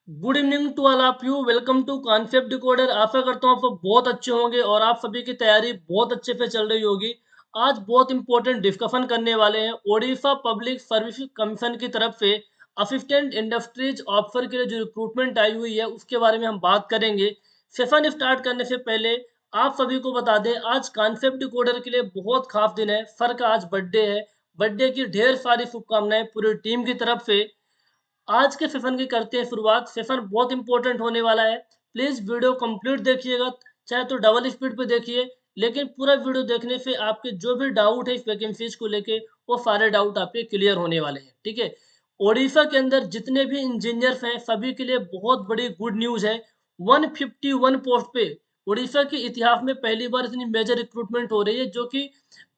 Good evening to all of you. Welcome to Concept Decoder. आशा करता हूँ आप सब बहुत अच्छे होंगे और आप सभी की तैयारी बहुत अच्छे से चल रही होगी। आज बहुत इंपॉर्टेंट डिस्कशन करने वाले हैं। ओडिशा पब्लिक सर्विस कमीशन की तरफ से असिस्टेंट इंडस्ट्रीज ऑफिसर के लिए जो रिक्रूटमेंट आई हुई है उसके बारे में हम बात करेंगे। सेशन स्टार्ट करने से पहले आप सभी को बता दें, आज कॉन्सेप्ट डिकोडर के लिए बहुत खास दिन है। सर का आज बर्थडे है। बर्थडे की ढेर सारी शुभकामनाएं पूरी टीम की तरफ से। आज के सेशन की करते हैं शुरुआत। सेशन बहुत इंपॉर्टेंट होने वाला है। प्लीज वीडियो कंप्लीट देखिएगा, चाहे तो डबल स्पीड पे देखिए, लेकिन पूरा वीडियो देखने से आपके जो भी डाउट है इस वैकेंसीज को लेके वो सारे डाउट आपके क्लियर होने वाले हैं। ठीक है। ओडिशा के अंदर जितने भी इंजीनियर्स हैं सभी के लिए बहुत बड़ी गुड न्यूज है। 151 पोस्ट पे ओडिशा के इतिहास में पहली बार इतनी मेजर रिक्रूटमेंट हो रही है, जो कि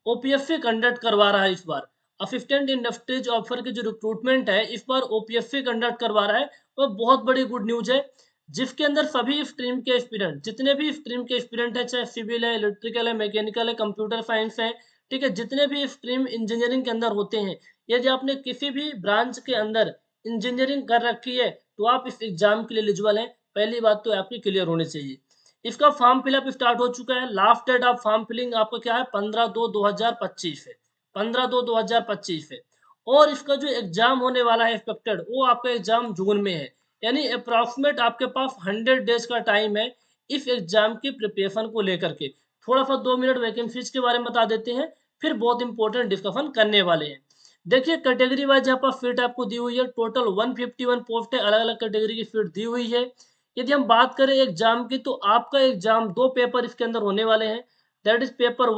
ओपीएससी कंडक्ट करवा रहा है इस बार। असिस्टेंट इंडस्ट्रीज ऑफिसर की जो रिक्रूटमेंट है इस बार ओपीएससी कंडक्ट करवा रहा है। वो बहुत बड़ी गुड न्यूज है, जिसके अंदर सभी स्ट्रीम के एस्पिरेंट, जितने भी स्ट्रीम के एस्पिरेंट है, चाहे सिविल है, इलेक्ट्रिकल है, मैकेनिकल है, कंप्यूटर साइंस है, ठीक है, जितने भी स्ट्रीम इंजीनियरिंग के अंदर होते हैं, यदि आपने किसी भी ब्रांच के अंदर इंजीनियरिंग कर रखी है तो आप इस एग्जाम के लिए एलिजिबल हैं। पहली बात तो आपकी क्लियर होनी चाहिए। इसका फॉर्म फिलअप स्टार्ट हो चुका है। Last date of form filling आपका क्या है, 15/2/2025 है। 15/2/2025 है। और इसका जो एग्जाम होने वाला है एक्सपेक्टेड, वो आपका एग्जाम जून में है। यानी अप्रॉक्सीमेट आपके पास 100 डेज का टाइम है इस एग्जाम की प्रिपरेशन को लेकर के। थोड़ा सा 2 मिनट वैकेंसीज के बारे में बता देते हैं, फिर बहुत इंपॉर्टेंट डिस्कशन करने वाले हैं। देखिए, कैटेगरी वाइज यहाँ पर सीट आपको दी हुई है। टोटल 151 पोस्ट है, अलग अलग कैटेगरी की सीट दी हुई है। यदि हम बात करें एग्जाम की, तो आपका एग्जाम दो पेपर इसके अंदर होने वाले हैं। That is paper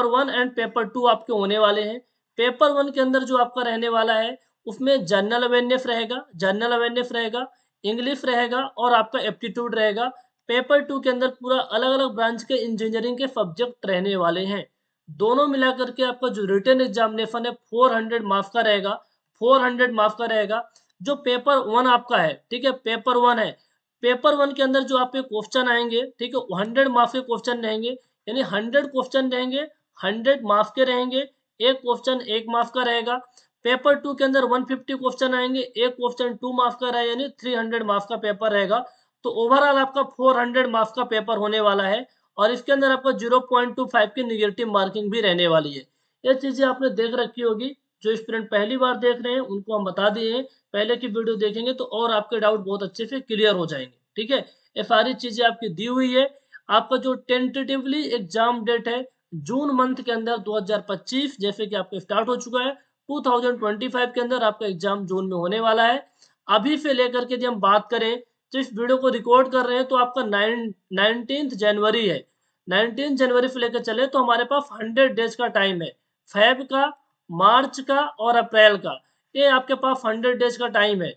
one and paper two आपके होने वाले हैं। पेपर वन के अंदर जो आपका रहने वाला है उसमें जनरल अवेयरनेस रहेगा, इंग्लिश रहेगा और आपका एप्टीट्यूड रहेगा। पेपर टू के अंदर पूरा अलग अलग ब्रांच के इंजीनियरिंग के सब्जेक्ट रहने वाले हैं। दोनों मिलाकर के आपका जो रिटन एग्जामिनेशन है 400 मार्क्स का रहेगा। 400 मार्क्स का रहेगा। जो पेपर वन आपका है, ठीक है, पेपर वन है। पेपर वन के अंदर जो आपके क्वेश्चन आएंगे, ठीक है, 100 मार्क्स के क्वेश्चन रहेंगे। यानी 100 क्वेश्चन रहेंगे, 100 मार्क्स के रहेंगे। एक क्वेश्चन 1 मार्क्स का रहेगा। पेपर टू के अंदर 150 क्वेश्चन आएंगे, एक क्वेश्चन 2 मार्क्स का रहेगा, यानी 300 मार्क्स का पेपर रहेगा। तो ओवरऑल आपका 400 मार्क्स का पेपर होने वाला है। और इसके अंदर आपको 0.25 की निगेटिव मार्किंग भी रहने वाली है। ये चीजें आपने देख रखी होगी। जो स्टूडेंट पहली बार देख रहे हैं उनको हम बता दिए हैं। पहले की वीडियो देखेंगे तो और आपके डाउट बहुत अच्छे से क्लियर हो जाएंगे। ठीक है। ये सारी चीजें आपकी दी हुई है। आपका जो टेंटेटिवली एग्जाम डेट है जून मंथ के अंदर 2025, जैसे कि आपका स्टार्ट हो चुका है, 2025 के अंदर आपका एग्जाम जून में होने वाला है। अभी से लेकर के यदि हम बात करें, तो इस वीडियो को रिकॉर्ड कर रहे हैं तो आपका 19 जनवरी है। 19 जनवरी से लेकर चले तो हमारे पास 100 डेज का टाइम है। फेब का, मार्च का और अप्रैल का, ये आपके पास 100 डेज का टाइम है।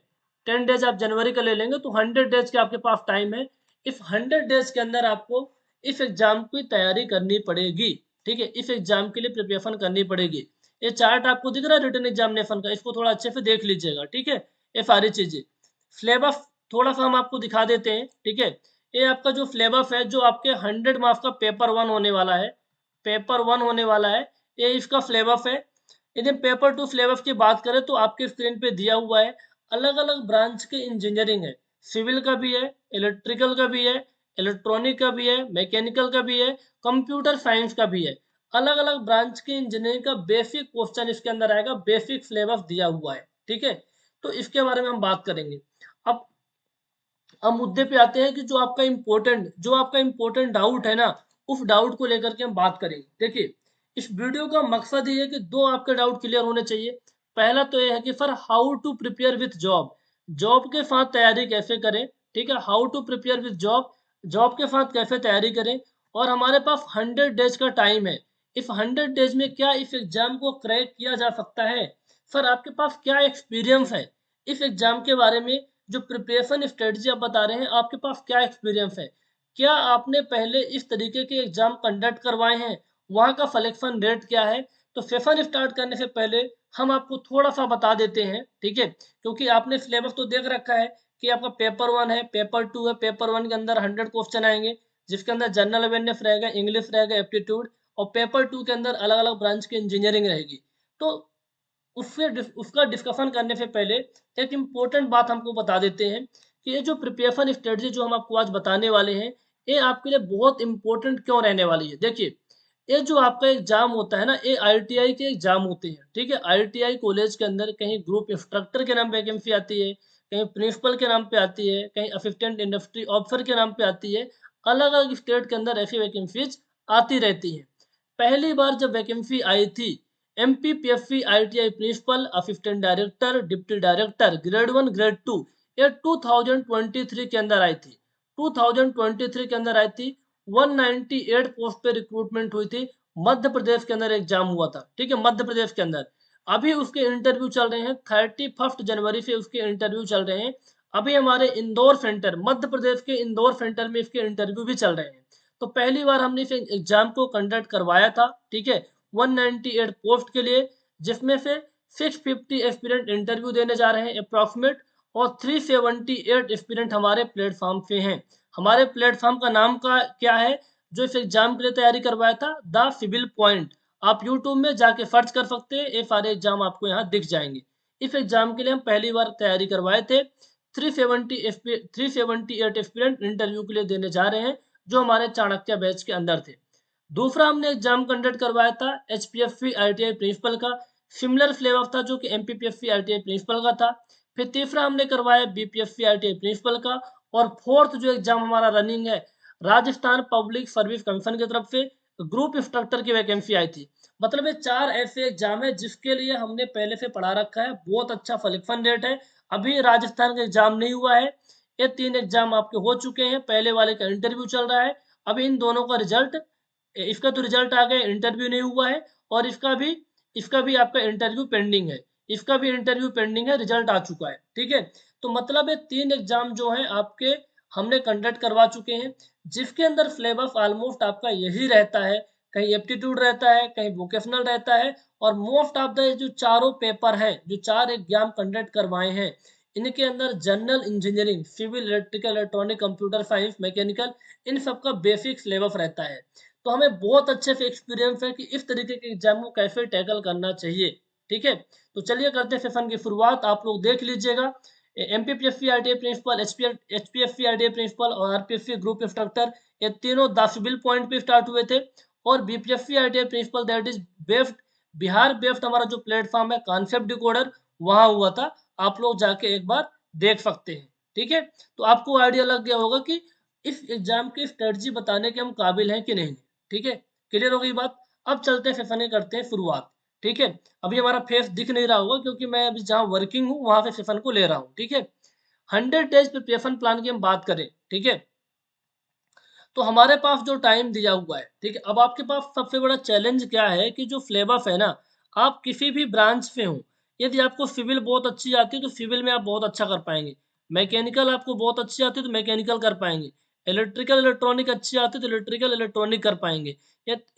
10 डेज आप जनवरी का ले लेंगे तो 100 डेज के आपके पास टाइम है। इस 100 डेज के अंदर आपको इस एग्जाम की तैयारी करनी पड़ेगी। ठीक है, इस एग्जाम के लिए प्रिपरेशन करनी पड़ेगी। ये चार्ट आपको दिख रहा है रिटन एग्जामिनेशन का, इसको थोड़ा अच्छे से देख लीजिएगा। ठीक है, ये सारी चीजें, सिलेबस थोड़ा सा हम आपको दिखा देते हैं। ठीक है, ये आपका जो सिलेबस है, जो आपके 100 मार्क्स का पेपर वन होने वाला है, पेपर वन होने वाला है, ये इसका सिलेबस है। यदि पेपर टू सिलेबस की बात करें तो आपके स्क्रीन पे दिया हुआ है। अलग अलग ब्रांच के इंजीनियरिंग है। सिविल का भी है, इलेक्ट्रिकल का भी है, इलेक्ट्रॉनिक का भी है, मैकेनिकल का भी है, कंप्यूटर साइंस का भी है। अलग अलग ब्रांच के इंजीनियरिंग का बेसिक क्वेश्चन इसके अंदर आएगा, बेसिक सिलेबस दिया हुआ है। ठीक है, तो इसके बारे में हम बात करेंगे। अब अब मुद्दे पे आते हैं कि जो आपका इंपॉर्टेंट डाउट है ना, उस डाउट को लेकर के हम बात करेंगे। देखिए, इस वीडियो का मकसद ये है कि दो आपके डाउट क्लियर होने चाहिए। पहला तो ये है कि sir how to prepare with job, job के साथ तैयारी कैसे करें। ठीक है, how to prepare with job, job के साथ कैसे तैयारी करें। और हमारे पास 100 डेज का टाइम है। इस 100 डेज में क्या इस एग्जाम को क्रैक किया जा सकता है। सर आपके पास क्या एक्सपीरियंस है इस एग्जाम के बारे में, जो प्रिपरेशन स्ट्रेटजी आप बता रहे हैं, आपके पास क्या एक्सपीरियंस है। क्या आपने पहले इस तरीके के एग्जाम कंडक्ट करवाए हैं, वहां का सिलेक्शन रेट क्या है। तो सेशन स्टार्ट करने से पहले हम आपको थोड़ा सा बता देते हैं। ठीक है, क्योंकि आपने सिलेबस तो देख रखा है कि आपका पेपर वन है, पेपर टू है। पेपर वन के अंदर 100 क्वेश्चन आएंगे, जिसके अंदर जनरल अवेयरनेस रहेगा, इंग्लिश रहेगा, एप्टीट्यूड। और पेपर टू के अंदर अलग अलग ब्रांच की इंजीनियरिंग रहेगी। तो उसका डिस्कशन करने से पहले एक इम्पोर्टेंट बात हमको बता देते हैं कि ये जो प्रिपरेशन स्ट्रेटजी जो हम आपको आज बताने वाले हैं, ये आपके लिए बहुत इंपॉर्टेंट क्यों रहने वाली है। देखिए, ये जो आपका एग्जाम होता है ना, ये आईटीआई के एग्जाम होते हैं, ठीक है। आईटीआई कॉलेज के अंदर कहीं ग्रुप इंस्ट्रक्टर के नाम वैकेंसी आती है, कहीं प्रिंसिपल के नाम पे आती है, कहीं असिस्टेंट इंडस्ट्री ऑफिसर के नाम पे आती है। अलग अलग स्टेट के अंदर ऐसी वैकेंसीज आती रहती हैं। पहली बार जब वैकेंसी आई थी, MPPSC ITI principal, assistant director, deputy director, grade 1 grade 2, ये 2023 के अंदर आई थी। 2023 के अंदर आई थी। 198 पोस्ट पे रिक्रूटमेंट हुई थी। मध्य प्रदेश के अंदर एग्जाम हुआ था, ठीक है, मध्य प्रदेश के अंदर। अभी उसके इंटरव्यू चल रहे हैं, 31 जनवरी से उसके इंटरव्यू चल रहे हैं। अभी हमारे इंदौर सेंटर, मध्य प्रदेश के इंदौर सेंटर में इसके इंटरव्यू भी चल रहे हैं। तो पहली बार हमने इस एग्जाम को कंडक्ट करवाया था, ठीक है, 198 पोस्ट के लिए, जिसमें से 650 एस्पिरेंट इंटरव्यू देने जा रहे हैं अप्रॉक्सीमेट, और 378 एस्पिरेंट हमारे प्लेटफॉर्म पे हैं। हमारे प्लेटफॉर्म का नाम का क्या है, जो इस एग्जाम के लिए तैयारी करवाया था, द सिविल पॉइंट। आप यूट्यूब में जाके सर्च कर सकते हैं, ये सारे एग्जाम आपको यहाँ दिख जाएंगे। इस एग्जाम के लिए हम पहली बार तैयारी करवाए थे। 378 एस्पिरेंट इंटरव्यू के लिए देने जा रहे हैं, जो हमारे चाणक्य बैच के अंदर थे। दूसरा हमने एग्जाम कंडक्ट करवाया था एचपीएससी आईटीआई प्रिंसिपल का। सिमिलर फ्लेवर था जो कि एमपीपीएससी आईटीआई प्रिंसिपल का था। फिर तीसरा हमने करवाया बीपीएससी आईटीआई प्रिंसिपल का। और फोर्थ जो एग्जाम हमारा रनिंग है, राजस्थान पब्लिक सर्विस कमीशन की तरफ से ग्रुप इंस्ट्रक्टर की वैकेंसी आई थी। मतलब ये 4 ऐसे एग्जाम है जिसके लिए हमने पहले से पढ़ा रखा है, बहुत अच्छा सिलेक्शन रेट है। अभी राजस्थान का एग्जाम नहीं हुआ है। ये 3 एग्जाम आपके हो चुके हैं, पहले वाले का इंटरव्यू चल रहा है। अभी इन दोनों का रिजल्ट, इसका तो रिजल्ट आ गया, इंटरव्यू नहीं हुआ है। और इसका भी आपका इंटरव्यू पेंडिंग है। इसका भी इंटरव्यू पेंडिंग है, रिजल्ट आ चुका है, ठीक है। तो मतलब ये 3 एग्जाम जो हैं आपके हमने कंडक्ट करवा चुके हैं, जिसके अंदर सिलेबस ऑलमोस्ट आपका यही रहता है। कहीं एप्टीट्यूड रहता है, कहीं वोकेशनल रहता है। और मोस्ट ऑफ द जो चारों पेपर हैं, जो 4 एग्जाम कंडक्ट करवाए हैं, इनके अंदर general engineering, civil, electrical, electronic, computer science, mechanical, इन सब का बेसिक सिलेबस रहता है। तो हमें बहुत अच्छे से एक्सपीरियंस है कि इस तरीके के एग्जाम को कैसे टैकल करना चाहिए, ठीक है। तो चलिए करते हैं सेशन की शुरुआत। आप लोग देख लीजिएगा, MPPSC ITI principal, HPSC ITI principal और आरपीएससी ग्रुप इंस्ट्रक्टर, ये तीनों 10 बिल पॉइंट पे स्टार्ट हुए थे। और BPSC ITI principal, that is based, Bihar based हमारा जो प्लेटफॉर्म है कॉन्सेप्ट डिकोडर, वहां हुआ था। आप लोग जाके एक बार देख सकते हैं, ठीक है। तो आपको आइडिया लग गया होगा कि इस एग्जाम की स्ट्रेटजी बताने के हम काबिल हैं कि नहीं, ठीक है। क्लियर हो गई बात। अब चलते हैं सेशन करते हैं शुरुआत, ठीक है। अभी हमारा फेस दिख नहीं रहा होगा क्योंकि मैं अभी जहाँ वर्किंग हूँ वहां से सेशन को ले रहा हूँ, ठीक है। 100 डेज प्रिपरेशन प्लान की हम बात करें, ठीक है, तो हमारे पास जो टाइम दिया हुआ है, ठीक है। अब आपके पास सबसे बड़ा चैलेंज क्या है कि जो सिलेबस है ना, आप किसी भी ब्रांच से हो, यदि आपको सिविल बहुत अच्छी आती है तो सिविल में आप बहुत अच्छा कर पाएंगे। मैकेनिकल आपको बहुत अच्छी आती है तो मैकेनिकल कर पाएंगे। इलेक्ट्रिकल इलेक्ट्रॉनिक अच्छी आती है तो इलेक्ट्रिकल इलेक्ट्रॉनिक कर पाएंगे।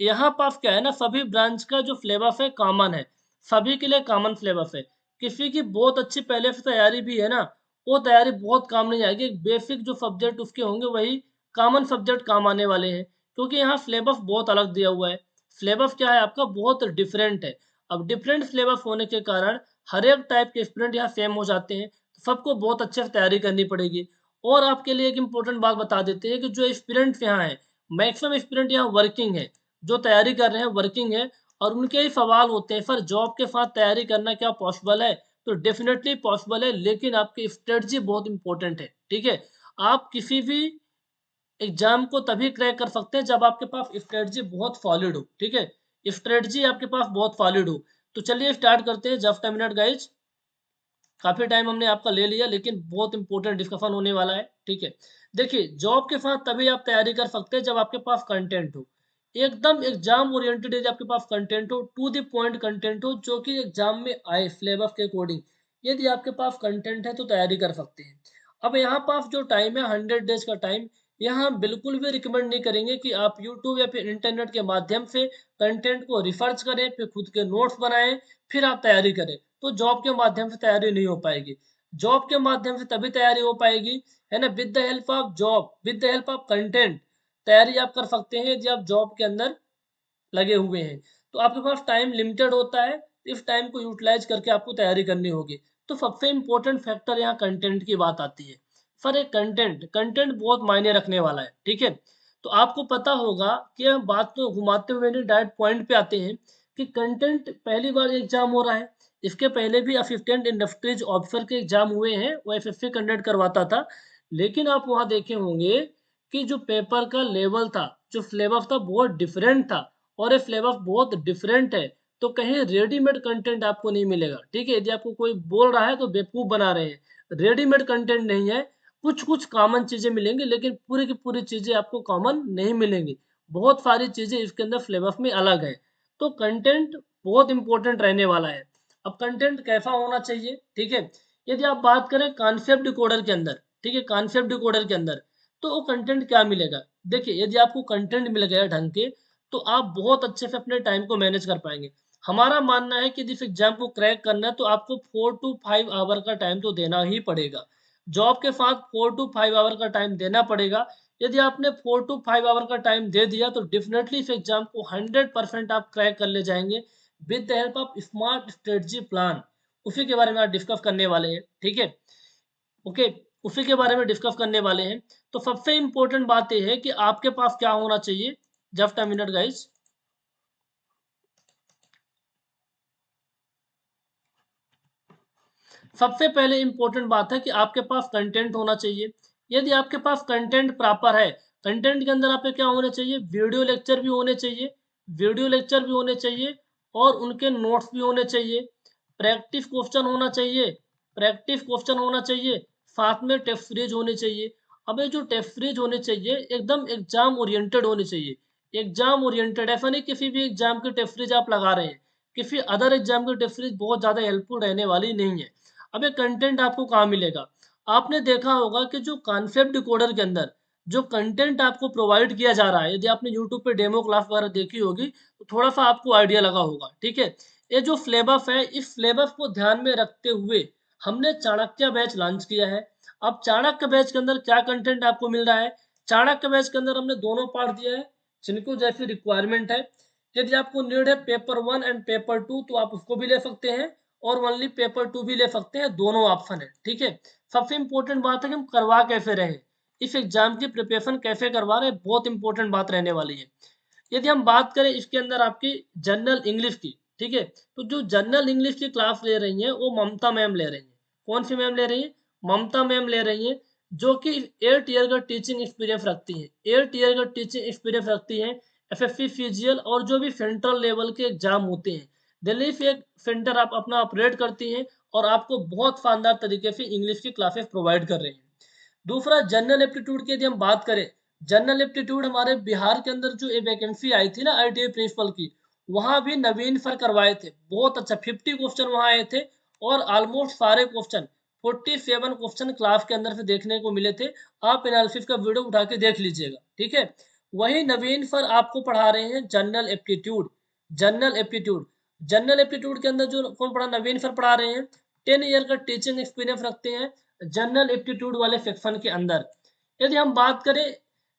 यहाँ पास क्या है ना, सभी ब्रांच का जो सिलेबस है कॉमन है, सभी के लिए कॉमन सिलेबस है। किसी की बहुत अच्छी पहले से तैयारी भी है ना, वो तैयारी बहुत काम नहीं आएगी। बेसिक जो सब्जेक्ट उसके होंगे वही कॉमन सब्जेक्ट काम आने वाले हैं, क्योंकि यहाँ सिलेबस बहुत अलग दिया हुआ है। सिलेबस क्या है आपका, बहुत डिफरेंट है। अब डिफरेंट सिलेबस होने के कारण हर एक टाइप के स्टूडेंट यहाँ सेम हो जाते हैं, तो सबको बहुत अच्छे से तैयारी करनी पड़ेगी। और आपके लिए एक इम्पोर्टेंट बात बता देते हैं कि जो स्टूडेंट्स यहाँ हैं, मैक्सिमम स्टूडेंट यहाँ वर्किंग है, जो तैयारी कर रहे हैं वर्किंग है। और उनके ही सवाल होते हैं, सर जॉब के साथ तैयारी करना क्या पॉसिबल है, तो डेफिनेटली पॉसिबल है, लेकिन आपकी स्ट्रेटजी बहुत इंपॉर्टेंट है, ठीक है। आप किसी भी एग्जाम को तभी क्रैक कर सकते हैं जब आपके पास स्ट्रेटजी बहुत सॉलिड हो, ठीक है। स्ट्रेटजी आपके पास बहुत सॉलिड हो। तो चलिए स्टार्ट करते हैं, जस्ट अ मिनट गाइज। काफी टाइम हमने आपका ले लिया, लेकिन बहुत इंपॉर्टेंट डिस्कशन होने वाला है, ठीक है। देखिए, जॉब के साथ तभी आप तैयारी कर सकते हैं जब आपके पास कंटेंट हो, एकदम एग्जाम ओरिएंटेड, यदि आपके पास कंटेंट हो, टू द पॉइंट कंटेंट हो, जो कि एग्जाम में आए सिलेबस के अकॉर्डिंग। यदि आपके पास कंटेंट है तो तैयारी कर सकते हैं। अब यहाँ पास जो टाइम है 100 डेज का टाइम, यहाँ हम बिल्कुल भी रिकमेंड नहीं करेंगे कि आप यूट्यूब या फिर इंटरनेट के माध्यम से कंटेंट को रिसर्च करें, फिर खुद के नोट्स बनाएं, फिर आप तैयारी करें। तो जॉब के माध्यम से तैयारी नहीं हो पाएगी। जॉब के माध्यम से तभी तैयारी हो पाएगी, है ना, with the help of job, with the help of content. तैयारी आप कर सकते हैं यदि आप जॉब के अंदर लगे हुए हैं। तो आपके पास टाइम लिमिटेड होता है, इस टाइम को यूटिलाइज करके आपको तैयारी करनी होगी। तो सबसे इंपॉर्टेंट फैक्टर यहाँ कंटेंट की बात आती है। फॉर ए कंटेंट, कंटेंट बहुत मायने रखने वाला है, ठीक है। तो आपको पता होगा कि हम बात तो घुमाते हुए नहीं डायरेक्ट पॉइंट पे आते हैं कि कंटेंट पहली बार एग्जाम हो रहा है। इसके पहले भी असिस्टेंट इंडस्ट्रीज ऑफिसर के एग्जाम हुए हैं, वो एफएफसी कंडक्ट करवाता था। लेकिन आप वहाँ देखे होंगे कि जो पेपर का लेवल था, जो सिलेबस था बहुत डिफरेंट था, और ये सिलेबस बहुत डिफरेंट है। तो कहीं रेडीमेड कंटेंट आपको नहीं मिलेगा, ठीक है। यदि आपको कोई बोल रहा है तो बेवकूफ बना रहे हैं, रेडीमेड कंटेंट नहीं है। कुछ कुछ कॉमन चीजें मिलेंगी, लेकिन पूरी की पूरी चीजें आपको कॉमन नहीं मिलेंगी। बहुत सारी चीजें इसके अंदर सिलेबस में अलग है। तो कंटेंट बहुत इंपॉर्टेंट रहने वाला है। अब कंटेंट कैसा होना चाहिए, ठीक है। यदि आप बात करें कॉन्सेप्ट डिकोडर के अंदर, ठीक है, कॉन्सेप्ट डिकोडर के अंदर, तो वो कंटेंट क्या मिलेगा। देखिए, यदि आपको कंटेंट मिल गया ढंग के, तो आप बहुत अच्छे से अपने टाइम को मैनेज कर पाएंगे। हमारा मानना है कि जिस एग्जाम को क्रैक करना है तो आपको 4 to 5 आवर का टाइम तो देना ही पड़ेगा। जॉब के साथ 4 to 5 आवर का टाइम देना पड़ेगा। यदि आपने 4 to 5 आवर का टाइम दे दिया तो डेफिनेटली इस एग्जाम को 100% आप क्रैक कर ले जाएंगे with the help of smart strategy plan. उसी के बारे में आज डिस्कस करने वाले हैं, ठीक है। ओके, उसी के बारे में डिस्कस करने वाले हैं। तो सबसे इंपॉर्टेंट बात यह है कि आपके पास क्या होना चाहिए। Just a minute guys. सबसे पहले इंपॉर्टेंट बात है कि आपके पास कंटेंट होना चाहिए। यदि आपके पास कंटेंट प्रॉपर है, कंटेंट के अंदर आपके क्या होने चाहिए, वीडियो लेक्चर भी होने चाहिए, वीडियो लेक्चर भी होने चाहिए, और उनके नोट्स भी होने चाहिए, प्रैक्टिस क्वेश्चन होना चाहिए, प्रैक्टिस क्वेश्चन होना चाहिए, साथ में टेस्ट सीरीज होनी चाहिए। अब ये जो टेस्ट सीरीज होनी चाहिए एकदम एग्जाम ओरिएंटेड होनी चाहिए। एग्जाम ओरिएंटेड, ऐसा नहीं किसी भी एग्जाम की टेस्ट सीरीज आप लगा रहे हैं, किसी अदर एग्जाम की टेस्ट सीरीज बहुत ज्यादा हेल्पफुल रहने वाली नहीं है। अब ये कंटेंट आपको कहाँ मिलेगा। आपने देखा होगा कि जो कॉन्सेप्ट डिकोडर के अंदर जो कंटेंट आपको प्रोवाइड किया जा रहा है, यदि आपने यूट्यूब पे डेमो क्लास वगैरह देखी होगी तो थोड़ा सा आपको आइडिया लगा होगा, ठीक है। ये जो सिलेबस है, इस सिलेबस को ध्यान में रखते हुए हमने चाणक्य बैच लॉन्च किया है। अब चाणक्य बैच के अंदर क्या कंटेंट आपको मिल रहा है। चाणक्य बैच के अंदर हमने दोनों पार्ट दिया है जिनको जैसी रिक्वायरमेंट है। यदि आपको नीड है पेपर 1 एंड पेपर 2 तो आप उसको भी ले सकते हैं, और ओनली पेपर 2 भी ले सकते हैं, दोनों ऑप्शन है, ठीक है। सबसे इंपॉर्टेंट बात है कि हम करवा कैसे रहे हैं, इस एग्जाम की प्रिपरेशन कैसे करवा रहे हैं, बहुत इंपॉर्टेंट बात रहने वाली है। यदि हम बात करें इसके अंदर आपकी जनरल इंग्लिश की, ठीक है, तो जो जनरल इंग्लिश की क्लास ले रही हैं वो ममता मैम ले रही हैं। कौन सी मैम ले रही है, ममता मैम ले रही हैं, जो कि 8 ईयर का टीचिंग एक्सपीरियंस रखती हैं, 8 ईयर का टीचिंग एक्सपीरियंस रखती हैं। एफएफसी सीजीएल और जो भी सेंट्रल लेवल के एग्जाम होते हैं, दिल्ली से एक सेंटर आप अपना ऑपरेट करती हैं, और आपको बहुत शानदार तरीके से इंग्लिश की क्लासेस प्रोवाइड कर रहे हैं। दूसरा, जनरल एप्टीट्यूड की यदि हम बात करें, जनरल एप्टीट्यूड हमारे बिहार के अंदर जो वैकेंसी आई थी ना आईटीआई प्रिंसिपल की, वहां भी नवीन सर करवाए थे, बहुत अच्छा 50 क्वेश्चन वहां आए थे, और ऑलमोस्ट सारे क्वेश्चन 47 क्वेश्चन क्लास के अंदर से देखने को मिले थे। आप एनालिसिस का वीडियो उठा के देख लीजिएगा, ठीक है। वही नवीन सर आपको पढ़ा रहे हैं general aptitude. General aptitude, general aptitude के अंदर जो कौन पढ़ा, नवीन सर पढ़ा रहे हैं। 10 ईयर का टीचिंग एक्सपीरियंस रखते हैं जनरल एप्टीट्यूड वाले सेक्शन के अंदर। यदि हम बात करें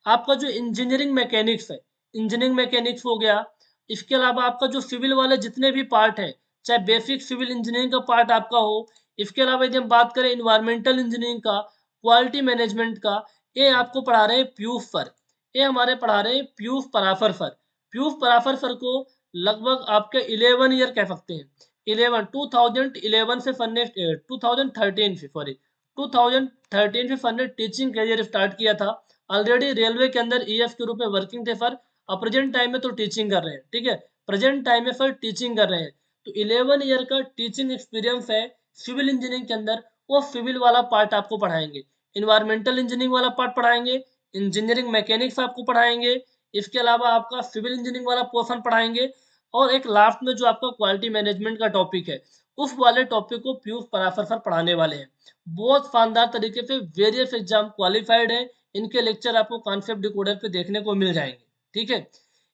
आपका जो इंजीनियरिंग मैकेनिक्स है, इंजीनियरिंग मैकेनिक्स हो गया, इसके अलावा आपका जो सिविल वाले जितने भी पार्ट है, चाहे बेसिक सिविल इंजीनियरिंग का पार्ट आपका हो, इसके अलावा यदि हम बात करें इन्वायरमेंटल इंजीनियरिंग का, क्वालिटी मैनेजमेंट का, ये आपको पढ़ा रहे हैं पीयूष सर। ये हमारे पढ़ा रहे हैं पीयूष पराफर सर। पीयूष पराफर सर को लगभग आपके 11 ईयर कह सकते हैं। 2011 से फन्ने 2013 से, सॉरी 2013 से फन ने टीचिंग करियर स्टार्ट किया था। ऑलरेडी रेलवे के अंदर ईएफ के रूप में वर्किंग थे सर, और प्रेजेंट टाइम में तो टीचिंग कर रहे हैं, ठीक है। प्रेजेंट टाइम में सर टीचिंग कर रहे हैं। तो 11 ईयर का टीचिंग एक्सपीरियंस है सिविल इंजीनियरिंग के अंदर। वो सिविल वाला पार्ट आपको पढ़ाएंगे, इन्वायरमेंटल इंजीनियरिंग वाला पार्ट पढ़ाएंगे, इंजीनियरिंग मैकेनिक्स आपको पढ़ाएंगे, इसके अलावा आपका सिविल इंजीनियरिंग वाला पोर्शन पढ़ाएंगे, और एक लास्ट में जो आपका क्वालिटी मैनेजमेंट का टॉपिक है, उस वाले टॉपिक को पीयूष पराशर सर पढ़ाने वाले हैं। बहुत शानदार तरीके से वेरियस एग्जाम क्वालिफाइड है। इनके लेक्चर आपको कॉन्सेप्ट डिकोडर पे देखने को मिल जाएंगे, ठीक है।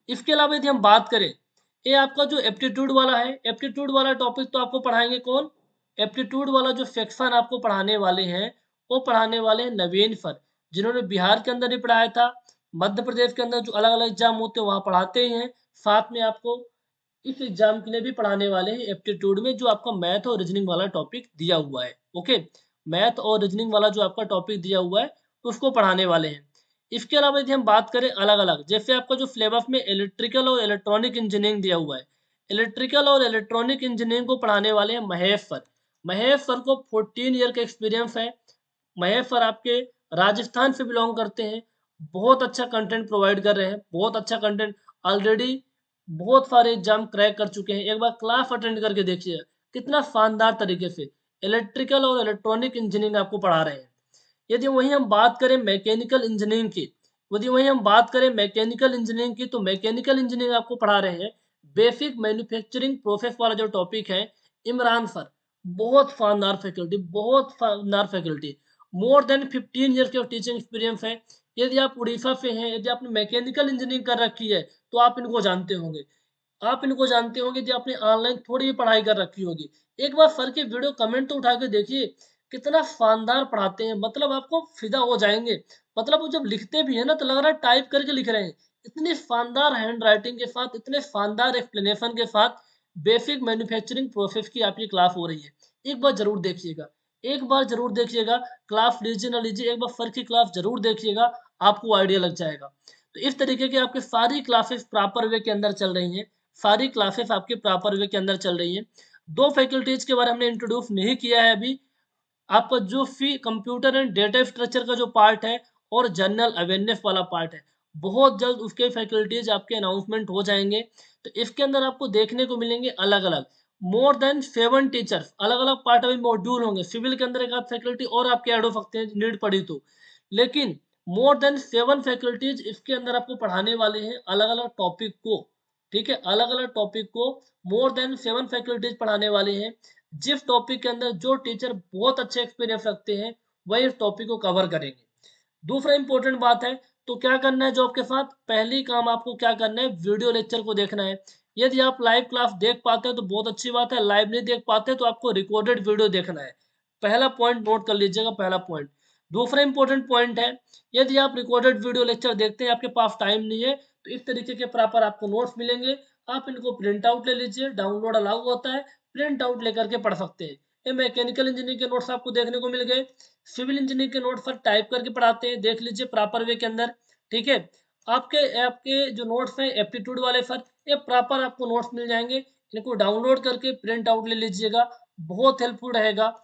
इसके अलावा यदि हम बात करें, ये आपका जो एप्टीट्यूड वाला है, एप्टीट्यूड वाला टॉपिक तो आपको पढ़ाएंगे कौन, एप्टीट्यूड वाला जो सेक्शन आपको पढ़ाने वाले हैं, वो पढ़ाने वाले हैं नवीन सर, जिन्होंने बिहार के अंदर ही पढ़ाया था, मध्य प्रदेश के अंदर जो अलग अलग एग्जाम होते हैं वहां पढ़ाते ही हैं, साथ में आपको इस एग्जाम के लिए भी पढ़ाने वाले हैं एप्टीट्यूड में, जो आपका मैथ और रीजनिंग वाला टॉपिक दिया हुआ है, ओके। मैथ और रीजनिंग वाला जो आपका टॉपिक दिया हुआ है उसको पढ़ाने वाले हैं। इसके अलावा यदि हम बात करें अलग-अलग, जैसे आपका जो सिलेबस में इलेक्ट्रिकल और इलेक्ट्रॉनिक इंजीनियरिंग दिया हुआ है, इलेक्ट्रिकल और इलेक्ट्रॉनिक इंजीनियरिंग को पढ़ाने वाले हैं महेश सर। महेश सर को 14 ईयर का एक्सपीरियंस है। महेश सर आपके राजस्थान से बिलोंग करते हैं। बहुत अच्छा कंटेंट प्रोवाइड कर रहे हैं, बहुत अच्छा कंटेंट। ऑलरेडी बहुत सारे एग्जाम क्रैक कर चुके हैं। एक बार क्लास अटेंड करके देखिए, कितना शानदार तरीके से इलेक्ट्रिकल और इलेक्ट्रॉनिक इंजीनियरिंग आपको पढ़ा रहे हैं। यदि वहीं हम बात करें मैकेनिकल इंजीनियरिंग की, यदि वहीं हम बात करें मैकेनिकल इंजीनियरिंग की, तो मैकेनिकल इंजीनियरिंग आपको पढ़ा रहे हैं बेसिक मैन्युफैक्चरिंग प्रोसेस वाला जो टॉपिक है, इमरान सर। बहुत शानदार फैकल्टी, बहुत शानदार फैकल्टी। मोर देन 15 ईयर्स का टीचिंग एक्सपीरियंस है। यदि आप उड़ीसा से हैं, यदि आपने मैकेनिकल इंजीनियरिंग कर रखी है, तो आप इनको जानते होंगे। आप इनको जानते होंगे यदि आपने ऑनलाइन थोड़ी भी पढ़ाई कर रखी होगी। एक बार सर के वीडियो कमेंट तो उठा के देखिए, कितना शानदार पढ़ाते हैं, मतलब आपको फिदा हो जाएँगे। मतलब वो जब लिखते भी हैं ना, तो लग रहा है टाइप करके लिख रहे हैं। इतनी शानदार हैंड राइटिंग के साथ, इतने शानदार एक्सप्लेनेशन के साथ बेसिक मैन्युफैक्चरिंग प्रोसेस की आपकी क्लास हो रही है। एक बार ज़रूर देखिएगा, एक बार ज़रूर देखिएगा। क्लास लीजिए ना लीजिए, एक बार सर की क्लास ज़रूर देखिएगा, आपको आइडिया लग जाएगा। तो इस तरीके की आपकी सारी क्लासेस प्रॉपर वे के अंदर चल रही हैं। सारी क्लासेस आपके प्रॉपर वे के अंदर चल रही हैं। 2 फैकल्टीज़ के बारे में हमने इंट्रोड्यूस नहीं किया है अभी। आपका जो कंप्यूटर एंड डेटा स्ट्रक्चर का जो पार्ट है और जनरल अवेयरनेस वाला पार्ट है, बहुत जल्द उसके फैकल्टीज़ आपके अनाउंसमेंट हो जाएँगे। तो इसके अंदर आपको देखने को मिलेंगे अलग-अलग, मोर देन 7 टीचर्स, अलग-अलग पार्ट अभी मॉड्यूल होंगे। सिविल के अंदर एक आध फैकल्टी और आपके ऐड हो सकते हैं, नीड पड़ी तो। लेकिन मोर देन 7 फैकल्टीज़ इसके अंदर आपको पढ़ाने वाले हैं अलग-अलग टॉपिक को, ठीक है? अलग-अलग टॉपिक को मोर देन 7 फैकल्टीज़ पढ़ाने वाले हैं। जिस टॉपिक के अंदर जो टीचर बहुत अच्छे एक्सपीरियंस रखते हैं, वही इस टॉपिक को कवर करेंगे। दूसरा इम्पोर्टेंट बात है, तो क्या करना है जॉब के साथ? पहली काम आपको क्या करना है? वीडियो लेक्चर को देखना है। यदि आप लाइव क्लास देख पाते हो तो बहुत अच्छी बात है, लाइव नहीं देख पाते तो आपको रिकॉर्डेड वीडियो देखना है। पहला पॉइंट नोट कर लीजिएगा, पहला पॉइंट। दूसरा इम्पोर्टेंट पॉइंट है, यदि आप रिकॉर्डेड वीडियो लेक्चर देखते हैं, आपके पास टाइम नहीं है, तो इस तरीके के प्रॉपर आपको नोट्स मिलेंगे। आप इनको प्रिंट आउट ले लीजिए, डाउनलोड अलाउ होता है, प्रिंट आउट लेकर के पढ़ सकते हैं। ये मैकेनिकल इंजीनियरिंग के नोट्स आपको देखने को मिल गए। सिविल इंजीनियरिंग के नोट्स सर टाइप करके पढ़ाते हैं, देख लीजिए प्रॉपर वे के अंदर, ठीक है? आपके आपके जो नोट्स हैं एप्टीट्यूड वाले सर, ये प्रॉपर आपको नोट्स मिल जाएँगे। इनको डाउनलोड करके प्रिंट आउट ले लीजिएगा, बहुत हेल्पफुल रहेगा।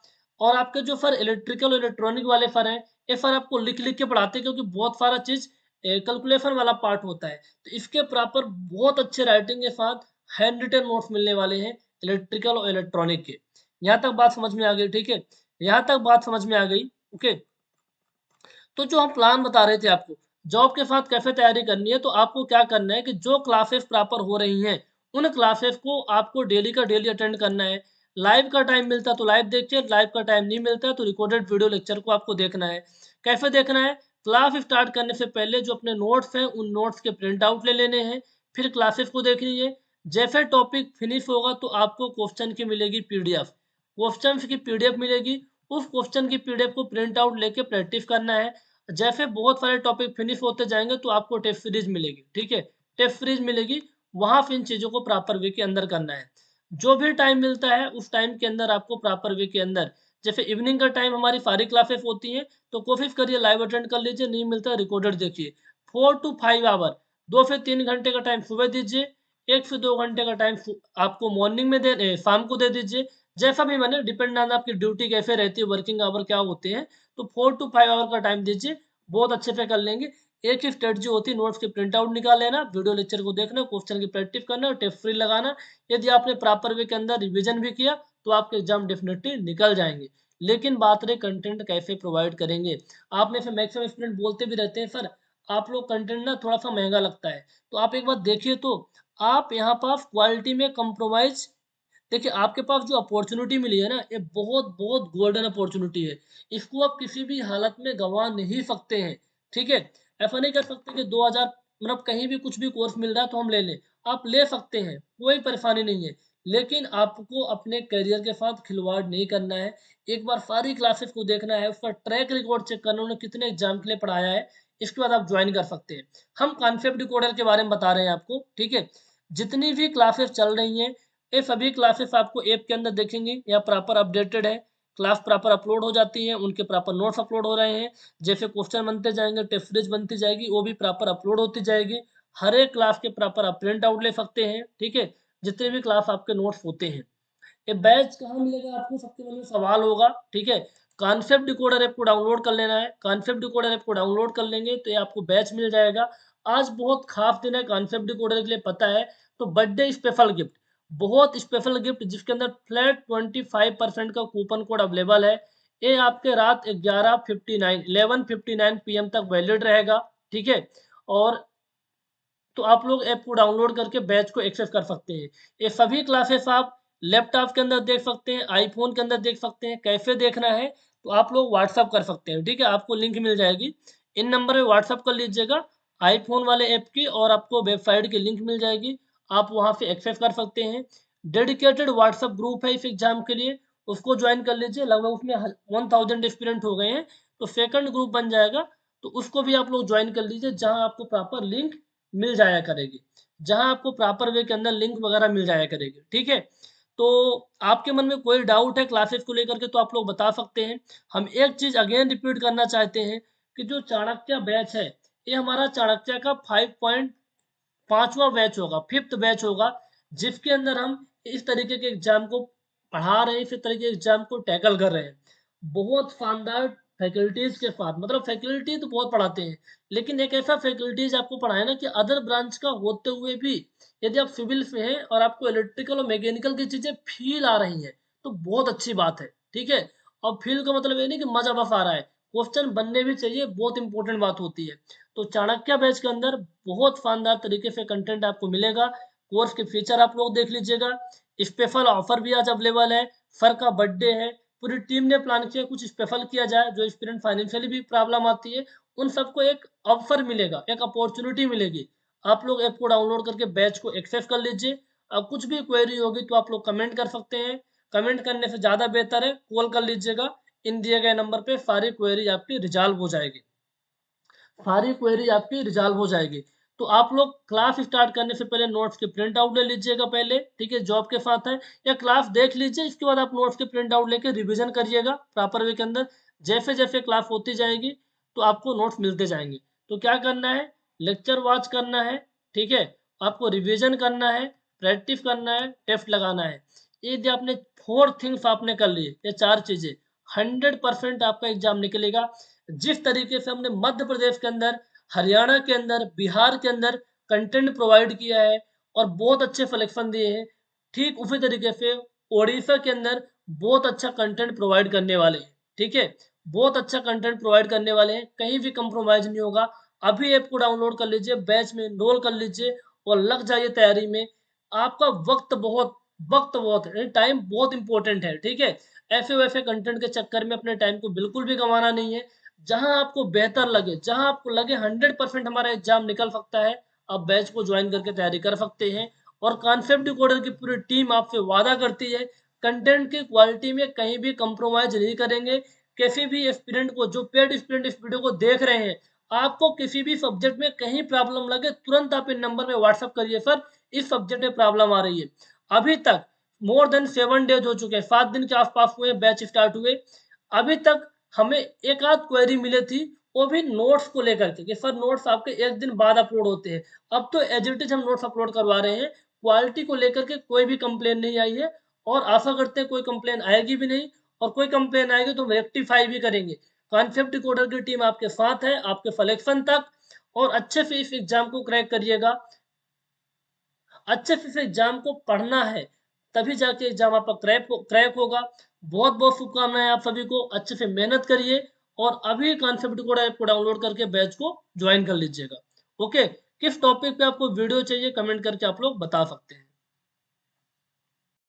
और आपके जो सर इलेक्ट्रिकल और इलेक्ट्रॉनिक वाले सर हैं, ये सर आपको लिख-लिख के पढ़ाते हैं, क्योंकि बहुत सारा चीज़ कैलकुलेशन वाला पार्ट होता है। तो इसके प्रॉपर बहुत अच्छे राइटिंग के साथ हैंड रिटन नोट्स मिलने वाले हैं इलेक्ट्रिकल और इलेक्ट्रॉनिक के। यहाँ तक बात समझ में आ गई, ठीक है? यहाँ तक बात समझ में आ गई, ओके। तो जो हम प्लान बता रहे थे आपको, जॉब के साथ कैसे तैयारी करनी है, तो आपको क्या करना है कि जो क्लासेस प्रॉपर हो रही हैं, उन क्लासेस को आपको डेली का डेली अटेंड करना है। लाइव का टाइम मिलता है तो लाइव देखिए, लाइव का टाइम नहीं मिलता है तो रिकॉर्डेड वीडियो लेक्चर को आपको देखना है। कैसे देखना है? क्लास स्टार्ट करने से पहले जो अपने नोट्स हैं, उन नोट्स के प्रिंट आउट ले लेने हैं, फिर क्लासेस को देखनी है। जैसे टॉपिक फिनिश होगा तो आपको क्वेश्चन की मिलेगी पीडीएफ, क्वेश्चंस की पीडीएफ मिलेगी। उस क्वेश्चन की पीडीएफ को प्रिंट आउट लेके प्रैक्टिस करना है। जैसे बहुत सारे टॉपिक फिनिश होते जाएँगे तो आपको टेस्ट सीरीज मिलेगी, ठीक है? टेस्ट सीरीज मिलेगी, वहाँ से इन चीज़ों को प्रॉपर वे के अंदर करना है। जो भी टाइम मिलता है उस टाइम के अंदर आपको प्रॉपर वे के अंदर, जैसे इवनिंग का टाइम हमारी सारी क्लासेस होती हैं, तो कोशिश करिए लाइव अटेंड कर लीजिए, नहीं मिलता है रिकॉर्डेड देखिए। 4 टू 5 आवर, 2 से 3 घंटे का टाइम सुबह दीजिए, 1 से 2 घंटे का टाइम आपको मॉर्निंग में शाम को दे दीजिए। जैसा भी माने, डिपेंड ऑन आपकी ड्यूटी कैसे रहती है, वर्किंग आवर क्या होते हैं, तो 4 टू 5 आवर का टाइम दीजिए, बहुत अच्छे से कर लेंगे। एक ही स्ट्रेटजी होती है, नोट्स के प्रिंट आउट निकाल लेना, वीडियो लेक्चर को देखना, क्वेश्चन की प्रैक्टिस करना और टेस्ट फ्री लगाना। यदि आपने प्रॉपर वे के अंदर रिवीजन भी किया, तो आपके एग्जाम डेफिनेटली निकल जाएँगे। लेकिन बात रही कंटेंट कैसे प्रोवाइड करेंगे। आप में से मैक्सिमम स्टूडेंट बोलते भी रहते हैं, सर आप लोग कंटेंट ना थोड़ा-सा महँगा लगता है। तो आप एक बार देखिए, तो आप यहाँ पास क्वालिटी में कॉम्प्रोमाइज़, देखिए आपके पास जो अपॉर्च्युनिटी मिली है ना, ये बहुत-बहुत गोल्डन अपॉर्च्युनिटी है। इसको आप किसी भी हालत में गँवा नहीं सकते हैं, ठीक है? ऐसा नहीं कर सकते कि 2000, मतलब कहीं भी कुछ भी कोर्स मिल रहा है तो हम ले लें। आप ले सकते हैं, कोई परेशानी नहीं है। लेकिन आपको अपने करियर के साथ खिलवाड़ नहीं करना है। एक बार सारी क्लासेस को देखना है, उसका ट्रैक रिकॉर्ड चेक करना, उन्होंने कितने एग्ज़ाम के लिए पढ़ाया है, इसके बाद आप जॉइन कर सकते हैं। हम कॉन्सेप्ट डिकोडर के बारे में बता रहे हैं आपको, ठीक है? जितनी भी क्लासेस चल रही हैं, ये सभी क्लासेस आपको ऐप के अंदर दिखेंगी या प्रॉपर अपडेटेड है। क्लास प्रॉपर अपलोड हो जाती है, उनके प्रॉपर नोट्स अपलोड हो रहे हैं, जैसे क्वेश्चन बनते जाएंगे, टेस्ट सीरीज बनती जाएगी, वो भी प्रॉपर अपलोड होती जाएगी। हर एक क्लास के प्रॉपर आप प्रिंट आउट ले सकते हैं, ठीक है, जितने भी क्लास आपके नोट्स होते हैं। ये बैच कहाँ मिलेगा आपको, सबसे पहले सवाल होगा, ठीक है। कॉन्सेप्ट डिकोडर ऐप को डाउनलोड कर लेना है, कॉन्सेप्ट डिकोडर ऐप को डाउनलोड कर लेंगे तो ये आपको बैच मिल जाएगा। आज बहुत खास दिन है कॉन्सेप्ट डिकोडर के लिए, पता है, तो बर्थडे स्पेशल गिफ्ट, बहुत स्पेशल गिफ्ट जिसके अंदर फ्लैट 25% का कूपन कोड अवेलेबल है। ये आपके रात 11:59 PM तक वैलिड रहेगा, ठीक है। और तो आप लोग ऐप को डाउनलोड करके बैच को एक्सेस कर सकते हैं। ये सभी क्लासेस आप लैपटॉप के अंदर देख सकते हैं, आईफोन के अंदर देख सकते हैं। कैसे देखना है तो आप लोग व्हाट्सअप कर सकते हैं, ठीक है, आपको लिंक मिल जाएगी। इन नंबर पे व्हाट्सअप कर लीजिएगा आईफोन वाले ऐप की, और आपको वेबसाइट की लिंक मिल जाएगी, आप वहां से एक्सेस कर सकते हैं। डेडिकेटेड व्हाट्सअप ग्रुप है इस एग्जाम के लिए, उसको ज्वाइन कर लीजिए। लगभग उसमें 1000 स्टूडेंट हो गए हैं, तो सेकंड ग्रुप बन जाएगा, तो उसको भी आप लोग ज्वाइन कर लीजिए, जहां आपको प्रॉपर लिंक मिल जाया करेगी, जहां आपको प्रॉपर वे के अंदर लिंक वगैरह मिल जाया करेगी, ठीक है। तो आपके मन में कोई डाउट है क्लासेस को लेकर के तो आप लोग बता सकते हैं। हम एक चीज अगेन रिपीट करना चाहते हैं कि जो चाणक्य बैच है, ये हमारा चाणक्य का 5.5वां बैच होगा, 5th बैच होगा, जिसके अंदर हम इस तरीके के एग्जाम को पढ़ा रहे हैं, इस तरीके के एग्जाम को टैकल कर रहे हैं, बहुत शानदार फैकल्टीज के साथ। मतलब फैकल्टी तो बहुत पढ़ाते हैं, लेकिन एक ऐसा फैकल्टीज आपको पढ़ाए ना कि अदर ब्रांच का होते हुए भी यदि आप सिविल से हैं और आपको इलेक्ट्रिकल और मैकेनिकल की चीजें फील आ रही हैं तो बहुत अच्छी बात है, ठीक है। और फील का मतलब ये नहीं कि मजा बस आ रहा है, क्वेश्चन बनने भी चाहिए, बहुत इंपॉर्टेंट बात होती है। तो चाणक्य बैच के अंदर बहुत शानदार तरीके से कंटेंट आपको मिलेगा। कोर्स के फीचर आप लोग देख लीजिएगा, स्पेशल ऑफर भी आज अवेलेबल है, सर का बर्थडे है, पूरी टीम ने प्लान किया कुछ स्पेशल किया जाए, जो स्टूडेंट फाइनेंशियली भी प्रॉब्लम आती है उन सबको एक ऑफर मिलेगा, एक अपॉर्चुनिटी मिलेगी। आप लोग ऐप को डाउनलोड करके बैच को एक्सेस कर लीजिए। अब कुछ भी क्वेरी होगी तो आप लोग कमेंट कर सकते हैं, कमेंट करने से ज्यादा बेहतर है कॉल कर लीजिएगा, इन दिए गए नंबर पे सारी क्वेरी आपकी रिजॉल्व हो जाएगी, सारी क्वेरी आपकी रिजॉल्व हो जाएगी। तो आप लोग क्लास स्टार्ट करने से पहले नोट्स के प्रिंट आउट ले लीजिएगा पहले, ठीक है, जॉब के साथ है, या क्लास देख लीजिए, इसके बाद आप नोट्स के प्रिंट आउट लेके रिवीजन करिएगा प्रॉपर वे के अंदर। जैसे जैसे क्लास होती जाएगी तो आपको नोट्स मिलते जाएंगे। तो क्या करना है, लेक्चर वॉच करना है, ठीक है, आपको रिविजन करना है, प्रैक्टिस करना है, टेस्ट लगाना है। यदि आपने 4 थिंग्स आपने कर लिए, ये 4 चीजें, 100% आपका एग्जाम निकलेगा। जिस तरीके से हमने मध्य प्रदेश के अंदर, हरियाणा के अंदर, बिहार के अंदर कंटेंट प्रोवाइड किया है और बहुत अच्छे सिलेक्शन दिए हैं, ठीक उसी तरीके से ओडिशा के अंदर बहुत अच्छा कंटेंट प्रोवाइड करने वाले हैं, ठीक है, बहुत अच्छा कंटेंट प्रोवाइड करने वाले हैं, कहीं भी कंप्रोमाइज नहीं होगा। अभी ऐप को डाउनलोड कर लीजिए, बैच में एनरोल कर लीजिए और लग जाइए तैयारी में। आपका वक्त बहुत है, टाइम बहुत इंपॉर्टेंट है, ठीक है। ऐसे वैसे कंटेंट के चक्कर में अपने टाइम को बिल्कुल भी गंवाना नहीं है। जहां आपको बेहतर लगे, जहां आपको लगे 100% हमारा एग्जाम निकल सकता है, आप बैच को ज्वाइन करके तैयारी कर सकते हैं। और कॉन्सेप्ट डिकोडर की पूरी टीम आपसे वादा करती है कंटेंट की क्वालिटी में कहीं भी कंप्रोमाइज नहीं करेंगे। किसी भी एस्पिरेंट को, जो पेड स्टूडेंट इस वीडियो को देख रहे हैं, आपको किसी भी सब्जेक्ट में कहीं प्रॉब्लम लगे तुरंत आप इन नंबर पे व्हाट्सअप करिए, सर इस सब्जेक्ट में प्रॉब्लम आ रही है। अभी तक मोर देन 7 डेज हो चुके हैं, 7 दिन के आसपास हुए बैच स्टार्ट हुए, अभी तक हमें एक आध क्वेरी मिली थी, वो भी नोट्स को लेकर के कि सर नोट्स आपके एक दिन बाद अपलोड होते हैं। अब तो एज इट इज हम नोट्स अपलोड करवा रहे हैं, क्वालिटी को लेकर के कोई भी कंप्लेन नहीं आई है, और आशा करते हैं कोई कंप्लेन आएगी भी नहीं, और कोई कंप्लेन आएगी तो हम रेक्टिफाई भी करेंगे। कॉन्सेप्ट डिकोडर की टीम आपके साथ है आपके सिलेक्शन तक, और अच्छे से इस एग्जाम को क्रैक करिएगा, अच्छे से इस एग्जाम को पढ़ना है, तभी जाके एग्जाम आपका क्रैक होगा। बहुत बहुत शुभकामनाएं आप सभी को, अच्छे से मेहनत करिए और अभी कॉन्सेप्ट कोड ऐप को डाउनलोड करके बैच को ज्वाइन कर लीजिएगा। ओके, किस टॉपिक पे आपको वीडियो चाहिए कमेंट करके आप लोग बता सकते हैं।